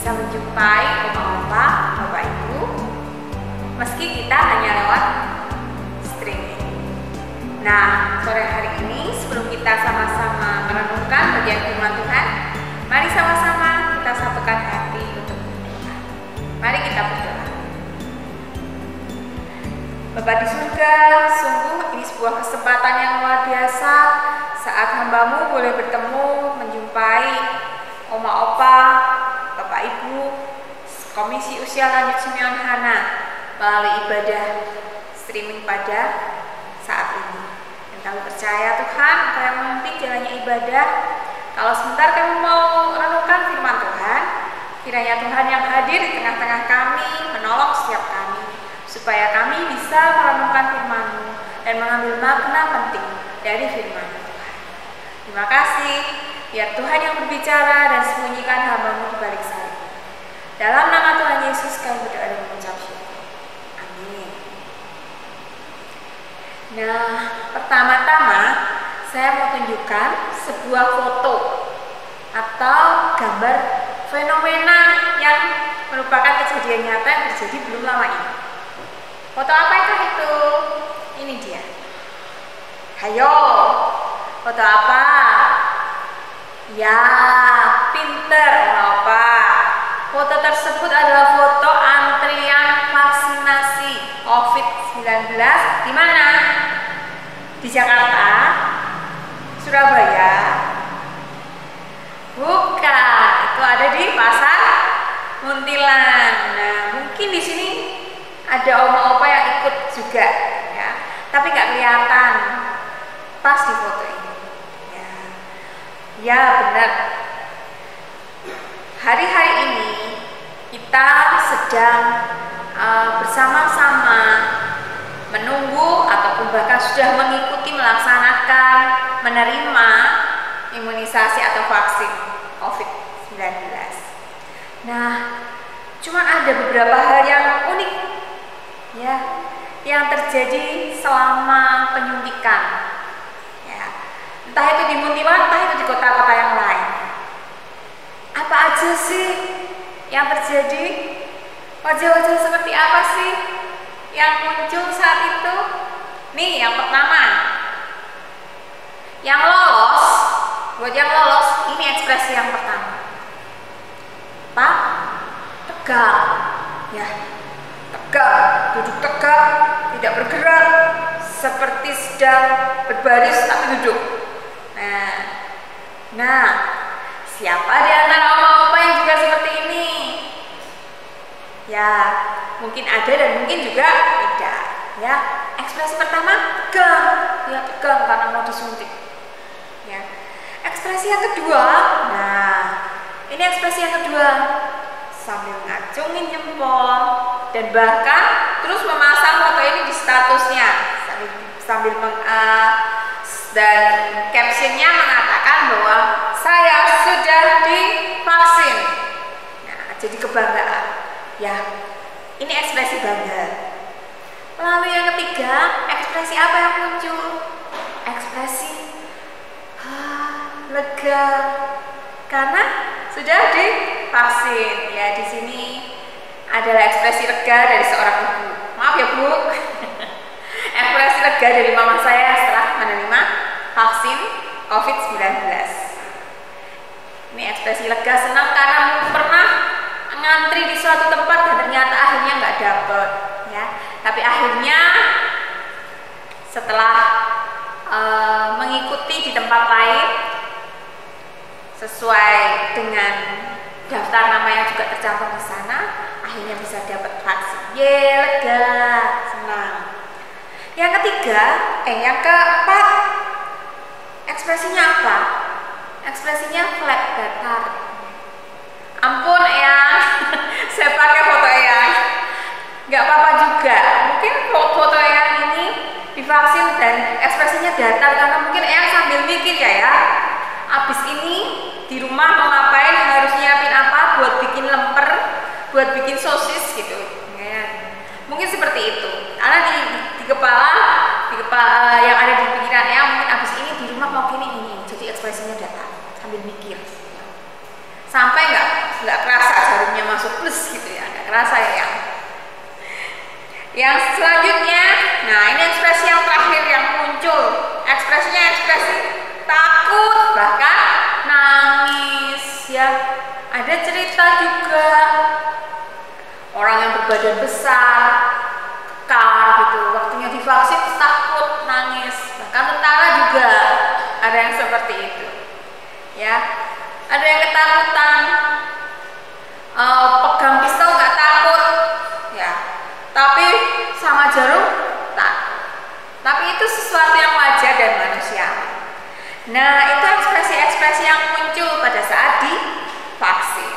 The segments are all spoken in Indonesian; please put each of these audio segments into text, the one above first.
bisa menjumpai oma-opa, bapak ibu, meski kita hanya lewat streaming. Nah, sore hari ini sebelum kita sama-sama merenungkan bagian firman Tuhan, mari sama-sama kita satukan hati untuk berdoa. Mari kita berdoa. Bapa di surga, sungguh ini sebuah kesempatan yang luar biasa saat hamba-Mu boleh bertemu, menjumpai oma opa, bapak ibu, Komisi Usia Lanjut Simeon Hana melalui ibadah streaming pada saat ini. Dan kami percaya Tuhan, Engkau yang memimpin jalannya ibadah. Kalau sebentar kami mau renungkan firman Tuhan, kiranya Tuhan yang hadir di tengah-tengah kami menolong setiap kami, supaya kami bisa merenungkan firman-Mu dan mengambil makna penting dari firman Tuhan. Terima kasih. Biar Tuhan yang berbicara dan sembunyikan hamba-Mu di balik salib. Dalam nama Tuhan Yesus kami berdoa dan mengucap syukur. Amin. Nah, pertama-tama saya mau tunjukkan sebuah foto atau gambar fenomena yang merupakan kejadian nyata yang terjadi belum lama ini. Foto apakah itu? Ini dia. Hayo, foto apa? Ya, pinter apa? Foto tersebut adalah foto antrian vaksinasi COVID-19 di mana? Di Jakarta, Surabaya. Bukan, itu ada di Pasar Muntilan. Nah, mungkin di sini ada oma-opa yang ikut juga, ya. Tapi nggak kelihatan pas di foto ini. Ya benar, hari-hari ini kita sedang bersama-sama menunggu ataupun bahkan sudah mengikuti melaksanakan menerima imunisasi atau vaksin COVID-19. Nah, cuma ada beberapa hal yang unik ya yang terjadi selama penyuntikan. Entah itu di Muntilan, entah itu di kota-kota yang lain. Apa aja sih yang terjadi? Wajah-wajah seperti apa sih yang muncul saat itu? Nih, yang pertama, yang lolos. Buat yang lolos, ini ekspresi yang pertama. Apa? Tegak, ya, tegak, duduk tegak, tidak bergerak, seperti sedang berbaris tapi duduk. Nah, siapa di antara oma-opa yang juga seperti ini? Ya, mungkin ada dan mungkin juga tidak. Ya, ekspresi pertama tegang, ya tegang karena mau disuntik. Ya, ekspresi yang kedua, nah, ini ekspresi yang kedua sambil ngacungin jempol dan bahkan terus memasang foto ini di statusnya sambil dan captionnya mengatakan bahwa saya sudah divaksin. Nah, jadi kebanggaan. Ya, ini ekspresi bangga. Lalu yang ketiga, ekspresi apa yang muncul? Ekspresi lega karena sudah divaksin. Ya, di sini adalah ekspresi lega dari seorang ibu. Maaf ya Bu. Ekspresi lega dari mama saya setelah menerima vaksin COVID-19. Ini ekspresi lega, senang karena pernah ngantri di suatu tempat dan ternyata akhirnya nggak dapet, ya. Tapi akhirnya setelah mengikuti di tempat lain sesuai dengan daftar nama yang juga tercantum di sana, akhirnya bisa dapat vaksin. Ye, lega, senang. Yang ketiga, yang keempat, ekspresinya apa? Ekspresinya flat datar. Ampun Eyang, saya pakai foto Eyang. Nggak apa-apa juga. Mungkin foto Eyang ini divaksin dan ekspresinya datar karena mungkin Eyang sambil mikir ya. Abis ini di rumah mau ngapain, harus nyiapin apa buat bikin lemper, buat bikin sosis gitu. Mungkin seperti itu. Karena di kepala yang ada di pikiran ya, mungkin abis ini di rumah mau gini. Jadi ekspresinya datar sambil mikir. Sampai nggak kerasa jarumnya Yang selanjutnya, nah ini ekspresi yang terakhir yang muncul. Ekspresinya ekspresi takut, bahkan nangis ya. Ada cerita juga orang yang berbadan besar, kekar gitu, waktunya divaksin takut, nangis. Bahkan tentara juga ada yang seperti itu. Ya, ada yang ketakutan, pegang pistol nggak takut, ya. Tapi sama jarum takut. Tapi itu sesuatu yang wajar dan manusiawi. Nah, itu ekspresi-ekspresi yang muncul pada saat divaksin.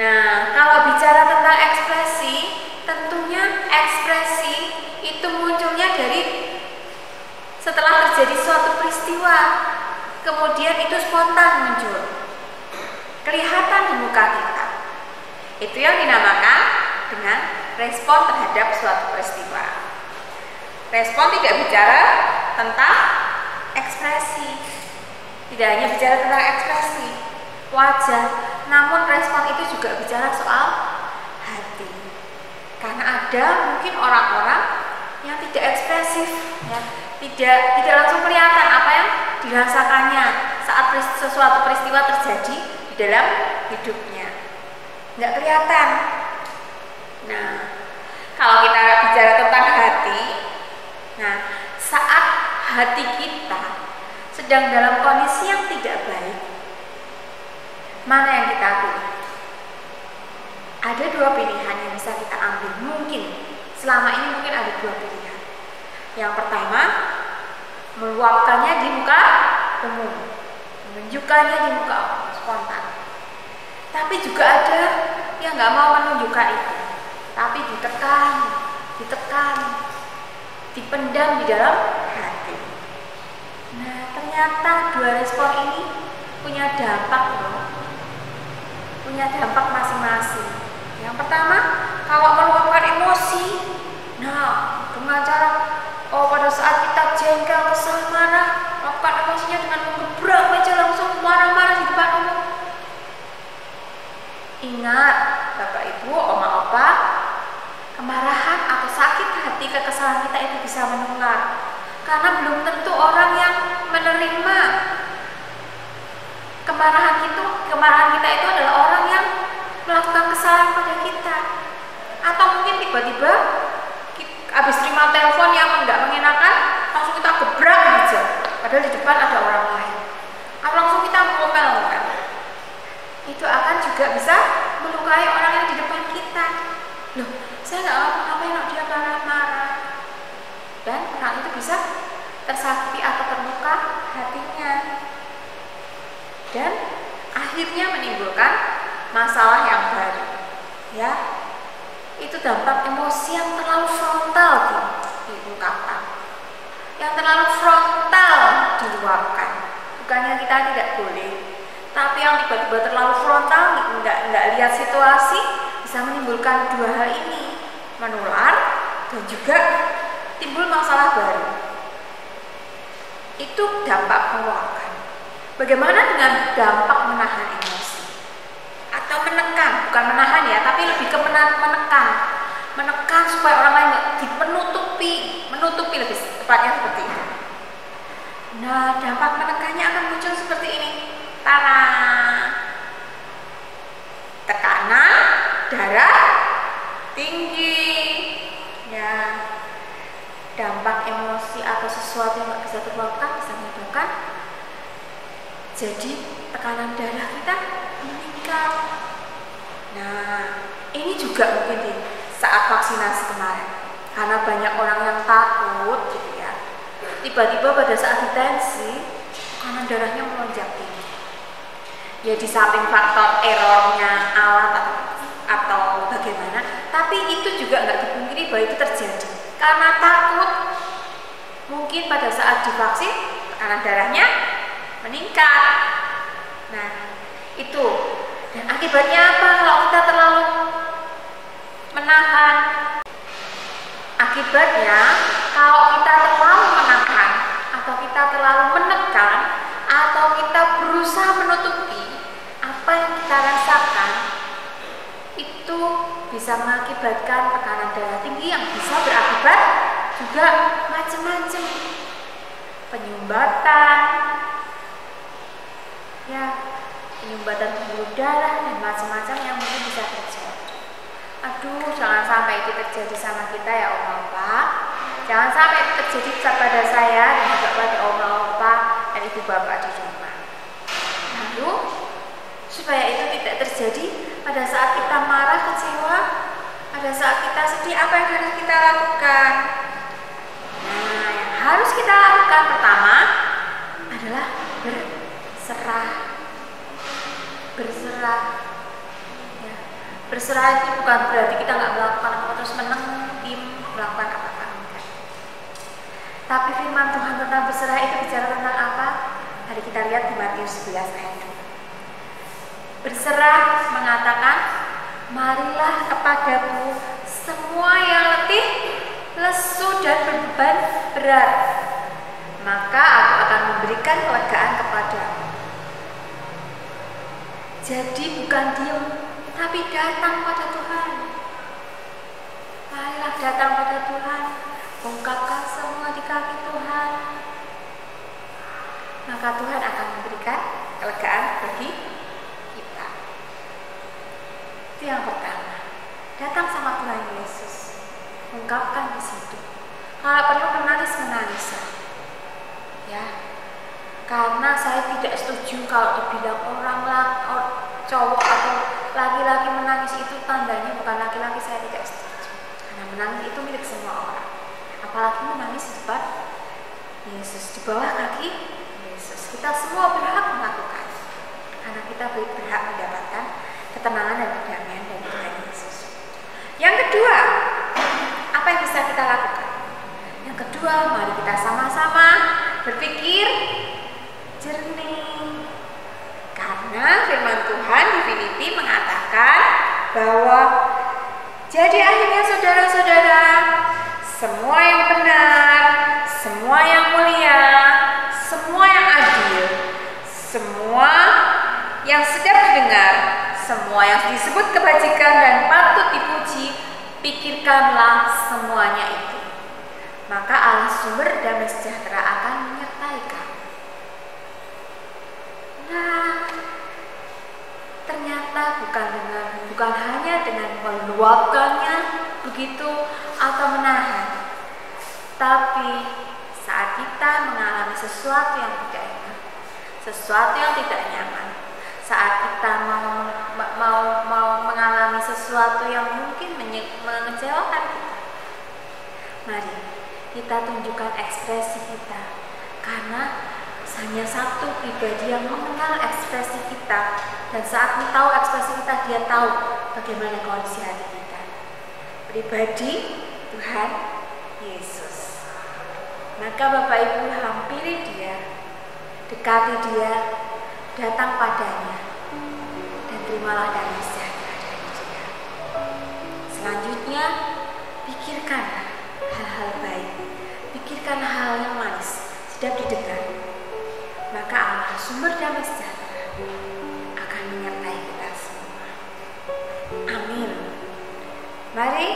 Nah, kalau bicara tentang ekspresi, tentunya ekspresi itu munculnya dari setelah terjadi suatu peristiwa, kemudian itu spontan muncul, kelihatan di muka kita. Itu yang dinamakan dengan respon terhadap suatu peristiwa. Respon tidak bicara tentang ekspresi, tidak hanya bicara tentang ekspresi wajah, namun respon itu juga bicara soal hati. Karena ada mungkin orang-orang yang tidak ekspresif, ya, tidak langsung kelihatan apa yang dirasakannya saat sesuatu peristiwa terjadi di dalam hidupnya, nggak kelihatan. Nah, kalau kita bicara tentang hati, nah saat hati kita sedang dalam kondisi yang tidak baik, mana yang kita pilih? Ada dua pilihan yang bisa kita ambil. Mungkin selama ini mungkin ada dua pilihan. Yang pertama, meluapkannya di muka umum, menunjukkannya di muka umum, spontan. Tapi juga ada yang nggak mau menunjukkan itu, tapi ditekan, dipendam di dalam hati. Nah, ternyata dua respon ini punya dampak loh, punya dampak masing-masing. Yang pertama, kalau meluapkan emosi, nah dengan cara pada saat kita jengkel, kesal, marah, meluapkan emosinya dengan menggebrak meja langsung marah-marah di depan umum. Ingat, Bapak Ibu, Oma Opa, kemarahan atau sakit hati, kekesalan kita itu bisa menular. Karena belum tentu orang yang menerima kemarahan kita itu adalah orang yang melakukan kesalahan pada kita. Atau mungkin tiba-tiba habis terima telepon yang nggak mengenakan, langsung kita gebrak aja, padahal di depan ada orang lain. Atau langsung kita ngomel-ngomel. Itu akan juga bisa melukai orang yang di depan kita. Loh, saya nggak ngapa-ngapain kok dia marah-marah. Dan orang itu bisa tersakiti atau terluka hatinya. Dan akhirnya menimbulkan masalah yang baru. Ya, itu dampak emosi yang terlalu frontal diungkapkan, yang terlalu frontal diluapkan. Bukannya kita tidak boleh, tapi yang tiba-tiba terlalu frontal, nggak lihat situasi, bisa menimbulkan dua hal ini, menular dan juga timbul masalah baru. Itu dampak meluapkan. Bagaimana dengan dampak menahan emosi atau menekan? Bukan menahan ya, tapi lebih ke menekan supaya orang lain menutupi lebih tepatnya seperti itu. Nah, dampak menekannya akan muncul seperti ini. Tekanan darah tinggi, ya. Dampak emosi atau sesuatu yang nggak bisa terluapkan bisa menyebabkan jadi tekanan darah kita meningkat. Nah, ini juga mungkin di saat vaksinasi kemarin, karena banyak orang yang takut gitu ya, tiba-tiba pada saat ditensi tekanan darahnya melonjak tinggi. Ya di samping faktor errornya alat atau bagaimana, tapi itu juga nggak dipungkiri bahwa itu terjadi karena takut. Mungkin pada saat divaksin tekanan darahnya meningkat. Nah, itu. Dan akibatnya apa kalau kita terlalu menahan? Akibatnya kalau kita terlalu menahan atau kita terlalu menekan atau kita berusaha menutupi apa yang kita rasakan, itu bisa mengakibatkan tekanan darah tinggi yang bisa berakibat juga macam-macam, penyumbatan, ya, penyumbatan pembuluh darah dan macam-macam yang mungkin bisa terjadi. Aduh, jangan sampai itu terjadi sama kita ya Oma Opa. Jangan sampai itu terjadi pada saya dan juga pada Oma Opa dan Ibu Bapak di rumah. Lalu, supaya itu tidak terjadi pada saat kita marah, kecewa, pada saat kita sedih, apa yang harus kita lakukan? Nah, yang harus kita lakukan pertama adalah berserah. Berserah. Ya. Berserah itu bukan berarti kita nggak melakukan apa terus menang, melakukan apa-apa enggak. Tapi firman Tuhan tentang berserah itu bicara tentang apa? Mari kita lihat di Matius 11 ayat 2. Berserah mengatakan, marilah kepadaku semua yang letih, lesu dan berbeban berat, maka aku akan memberikan kelegaan kepadamu. Jadi bukan diam, tapi datang pada Tuhan. Marilah datang pada Tuhan, ungkapkan semua di kaki Tuhan, maka Tuhan akan memberikan kelegaan bagi kita. Itu yang pertama. Datang sama Tuhan Yesus, ungkapkan di situ. Kalau perlu menangis, ya. Karena saya tidak setuju kalau dibilang cowok atau laki-laki menangis itu tandanya bukan laki-laki, saya tidak setuju. Karena menangis itu milik semua orang. Apalagi menangis di depan Yesus, di bawah kaki Yesus. Kita semua berhak melakukan, karena kita berhak mendapatkan ketenangan dan kedamaian dari Tuhan Yesus. Yang kedua, apa yang bisa kita lakukan? Yang kedua, mari kita sama-sama berpikir jernih. Karena firman Tuhan di Filipi mengatakan bahwa jadi akhirnya saudara-saudara, semua yang benar, semua yang mulia, semua yang adil, semua yang sedap didengar, semua yang disebut kebajikan dan patut dipuji, pikirkanlah semuanya itu. Maka Allah sumber damai sejahtera akan menyertai kamu. Nah, ternyata bukan hanya dengan meluapkannya begitu atau menahan, tapi saat kita mengalami sesuatu yang tidak enak, sesuatu yang tidak nyaman, saat kita mau mengalami sesuatu yang mungkin mengecewakan kita, mari kita tunjukkan ekspresi kita, karena hanya satu pribadi yang mengenal ekspresi kita, dan saat kita tahu ekspresi kita, dia tahu bagaimana kondisi hati kita. Pribadi Tuhan Yesus. Maka Bapak Ibu hampiri dia, dekati dia, datang padanya, dan terimalah damai sejahtera dari dia. Selanjutnya, pikirkanlah hal-hal baik, pikirkan hal yang manis, sedap didengar. Maka Allah sumber damai sejahtera akan menyertai kita semua. Amin. Mari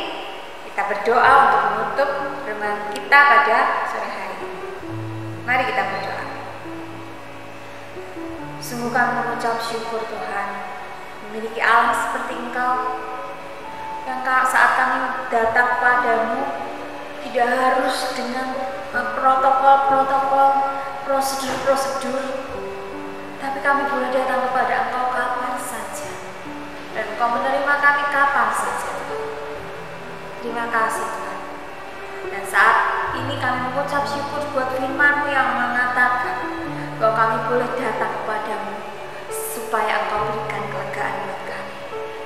kita berdoa untuk menutup renungan kita pada sore hari ini. Mari kita berdoa. Sungguh kami mengucap syukur Tuhan, memiliki Allah seperti Engkau, yang saat kami datang padamu tidak harus dengan protokol-protokol, prosedur-prosedur, tapi kami boleh datang kepada Engkau kapan saja, dan Engkau menerima kami kapan saja. Terima kasih Tuhan. Dan saat ini kami mengucap syukur buat firman-Mu yang mengatakan bahwa kami boleh datang kepadamu supaya Engkau berikan kelegaan buat kami.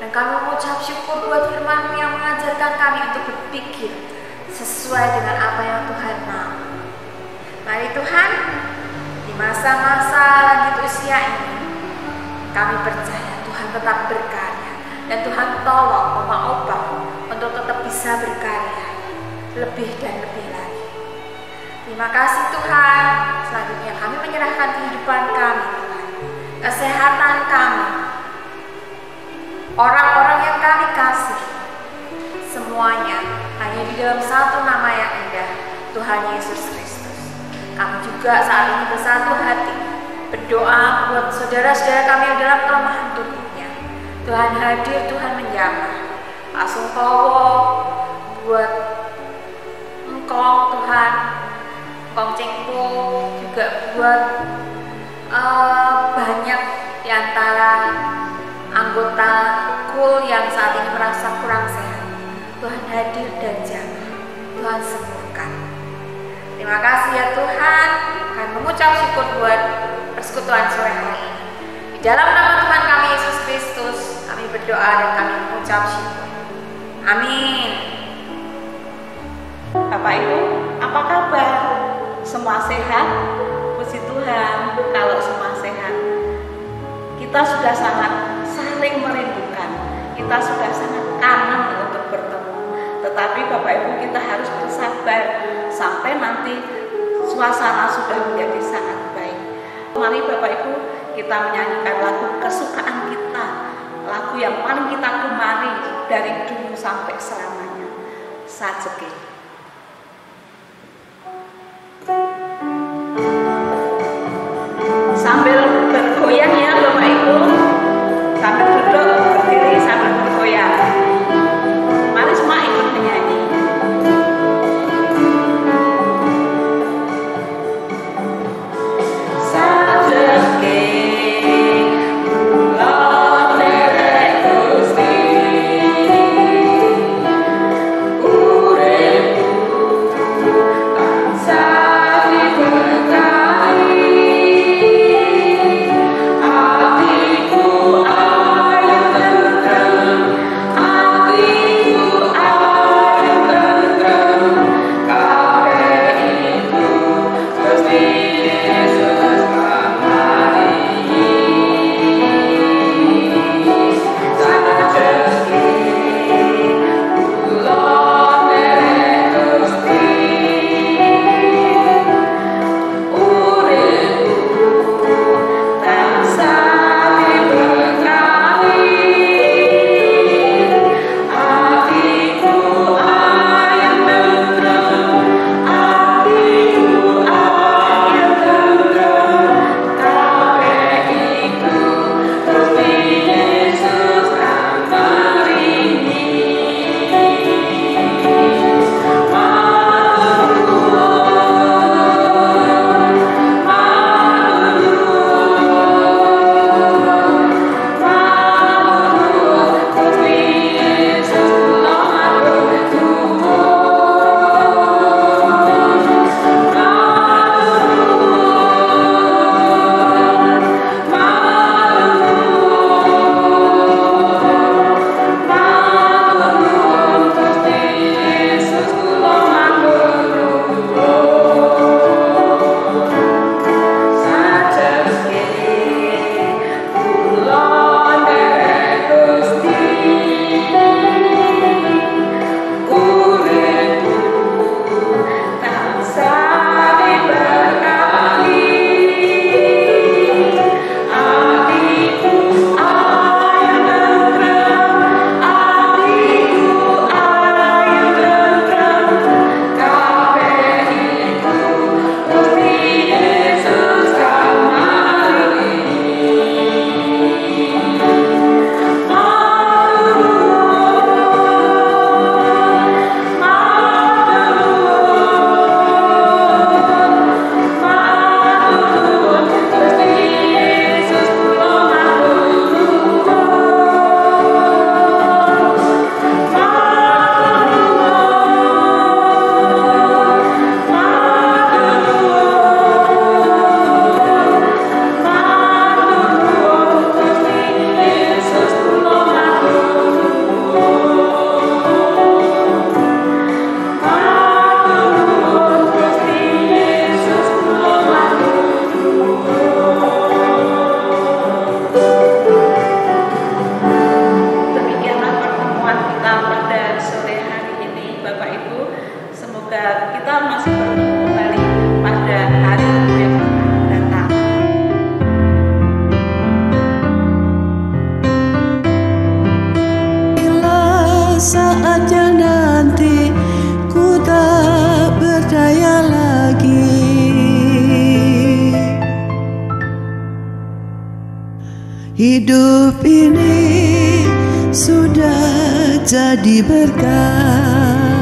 Dan kami mengucap syukur buat firman-Mu yang mengajarkan kami untuk berpikir sesuai dengan apa yang Tuhan mau. Mari Tuhan, di masa-masa lanjut usia ini, kami percaya Tuhan tetap berkarya, dan Tuhan tolong Oma Opa untuk tetap bisa berkarya lebih dan lebih lagi. Terima kasih Tuhan. Selanjutnya kami menyerahkan kehidupan kami Tuhan, kesehatan kami, orang-orang yang kami kasih, semuanya hanya di dalam satu nama yang indah, Tuhan Yesus Kristus. Kami juga saat ini bersatu hati berdoa buat saudara-saudara kami yang dalam kelemahan tubuhnya. Tuhan hadir, Tuhan menjamah. Pak Sungkowo, buat Engkong Tuhan, Engkong Cengpo, juga buat banyak di antara anggota KUL yang saat ini merasa kurang sehat. Tuhan hadir dan jamah, Tuhan sembuhkan. Terima kasih ya Tuhan, kami mengucap syukur buat persekutuan sore hari ini. Di dalam nama Tuhan kami Yesus Kristus, kami berdoa dan kami mengucap syukur. Amin. Bapak Ibu, apa kabar? Semua sehat? Puji Tuhan kalau semua sehat. Kita sudah sangat saling merindukan, kita sudah sangat kangen untuk bertemu. Tetapi Bapak Ibu, kita harus bersabar sampai nanti suasana sudah menjadi sangat baik. Mari Bapak Ibu, kita menyanyikan lagu kesukaan kita, lagu yang paling kita gemari dari dulu sampai selamanya, Sajeke. Sambil bergoyang ya Bapak Ibu, sambil duduk berdiri sambil bergoyang. Mari semua ikut menyanyi. saat yang hidup ini sudah jadi berkah.